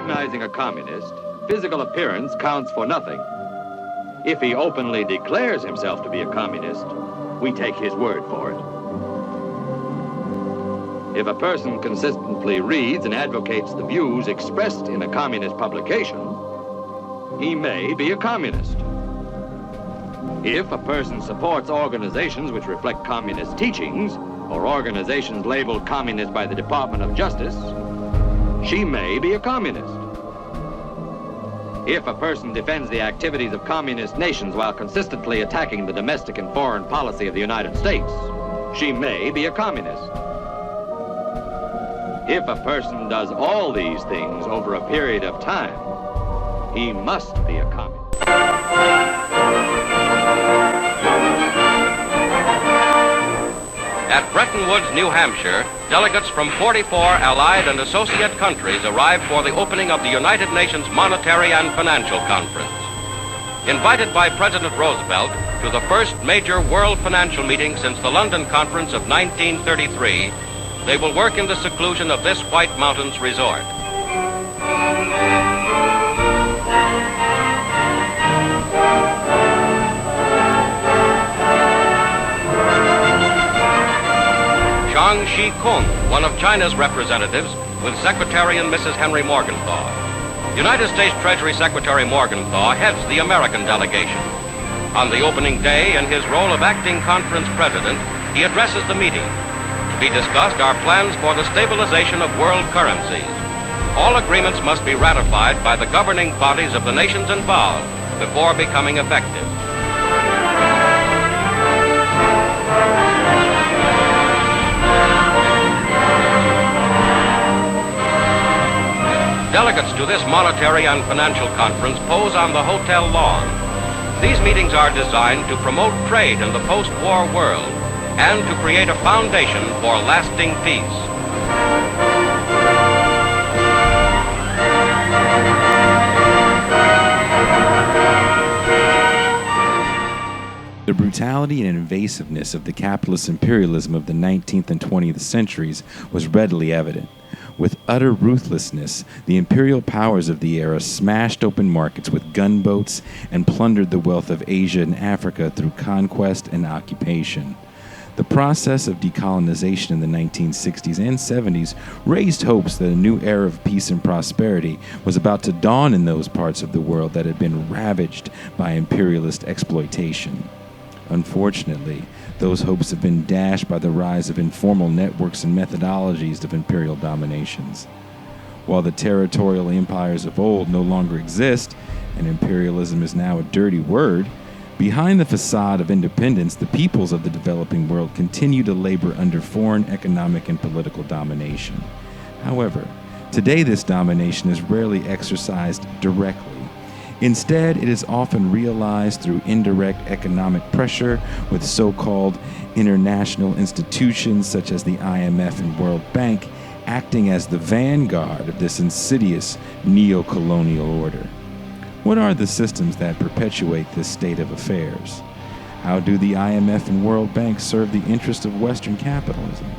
recognizing a communist, physical appearance counts for nothing. If he openly declares himself to be a communist, we take his word for it. If a person consistently reads and advocates the views expressed in a communist publication, he may be a communist. If a person supports organizations which reflect communist teachings, or organizations labeled communist by the Department of Justice, she may be a communist. If a person defends the activities of communist nations while consistently attacking the domestic and foreign policy of the United States, she may be a communist. If a person does all these things over a period of time, he must be a communist. At Bretton Woods, New Hampshire, delegates from 44 allied and associate countries arrived for the opening of the United Nations Monetary and Financial Conference. Invited by President Roosevelt to the first major world financial meeting since the London Conference of 1933, they will work in the seclusion of this White Mountains resort. Zhang Shi-kung, one of China's representatives, with Secretary and Mrs. Henry Morgenthau. United States Treasury Secretary Morgenthau heads the American delegation. On the opening day, in his role of acting conference president, he addresses the meeting. To be discussed are plans for the stabilization of world currencies. All agreements must be ratified by the governing bodies of the nations involved before becoming effective. Delegates to this monetary and financial conference pose on the hotel lawn. These meetings are designed to promote trade in the post-war world and to create a foundation for lasting peace. The brutality and invasiveness of the capitalist imperialism of the 19th and 20th centuries was readily evident. With utter ruthlessness, the imperial powers of the era smashed open markets with gunboats and plundered the wealth of Asia and Africa through conquest and occupation. The process of decolonization in the 1960s and 70s raised hopes that a new era of peace and prosperity was about to dawn in those parts of the world that had been ravaged by imperialist exploitation. Unfortunately, those hopes have been dashed by the rise of informal networks and methodologies of imperial dominations. While the territorial empires of old no longer exist, and imperialism is now a dirty word, behind the facade of independence, the peoples of the developing world continue to labor under foreign economic and political domination. However, today this domination is rarely exercised directly. Instead, it is often realized through indirect economic pressure with so-called international institutions such as the IMF and World Bank acting as the vanguard of this insidious neo-colonial order. What are the systems that perpetuate this state of affairs? How do the IMF and World Bank serve the interest of Western capitalism?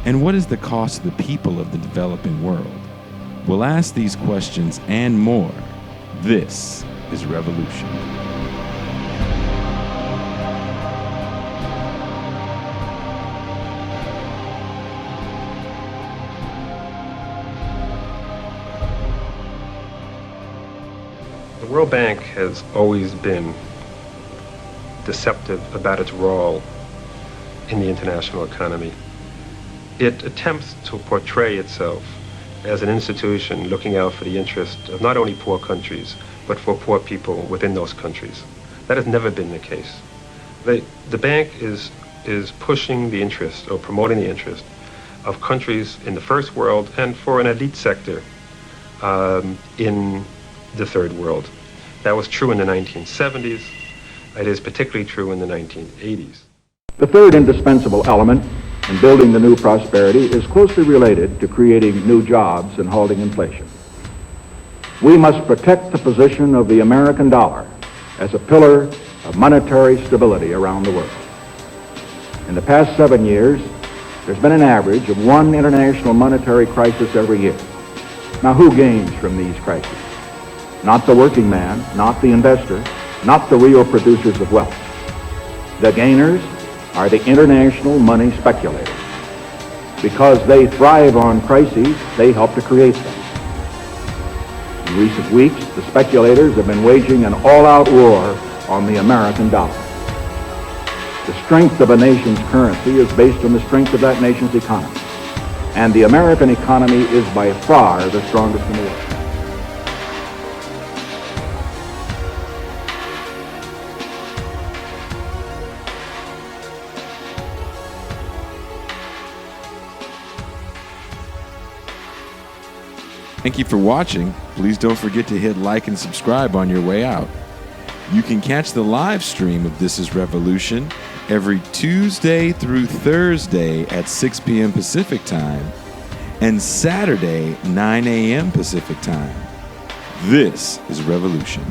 And what is the cost to the people of the developing world? We'll ask these questions and more. This is Revolution. The World Bank has always been deceptive about its role in the international economy. It attempts to portray itself as an institution looking out for the interest of not only poor countries, but for poor people within those countries. That has never been the case. The bank is pushing the interest or promoting the interest of countries in the first world and for an elite sector in the third world. That was true in the 1970s. It is particularly true in the 1980s. The third indispensable element in building the new prosperity is closely related to creating new jobs and halting inflation. We must protect the position of the American dollar as a pillar of monetary stability around the world. In the past 7 years, there's been an average of one international monetary crisis every year. Now, who gains from these crises? Not the working man, not the investor, not the real producers of wealth. The gainers are the international money speculators. Because they thrive on crises, they help to create them. In recent weeks, the speculators have been waging an all-out war on the American dollar. The strength of a nation's currency is based on the strength of that nation's economy. And the American economy is by far the strongest in the world. Thank you for watching. Please don't forget to hit like and subscribe on your way out. You can catch the live stream of This Is Revolution every Tuesday through Thursday at 6 p.m. Pacific Time and Saturday, 9 a.m. Pacific Time. This is Revolution.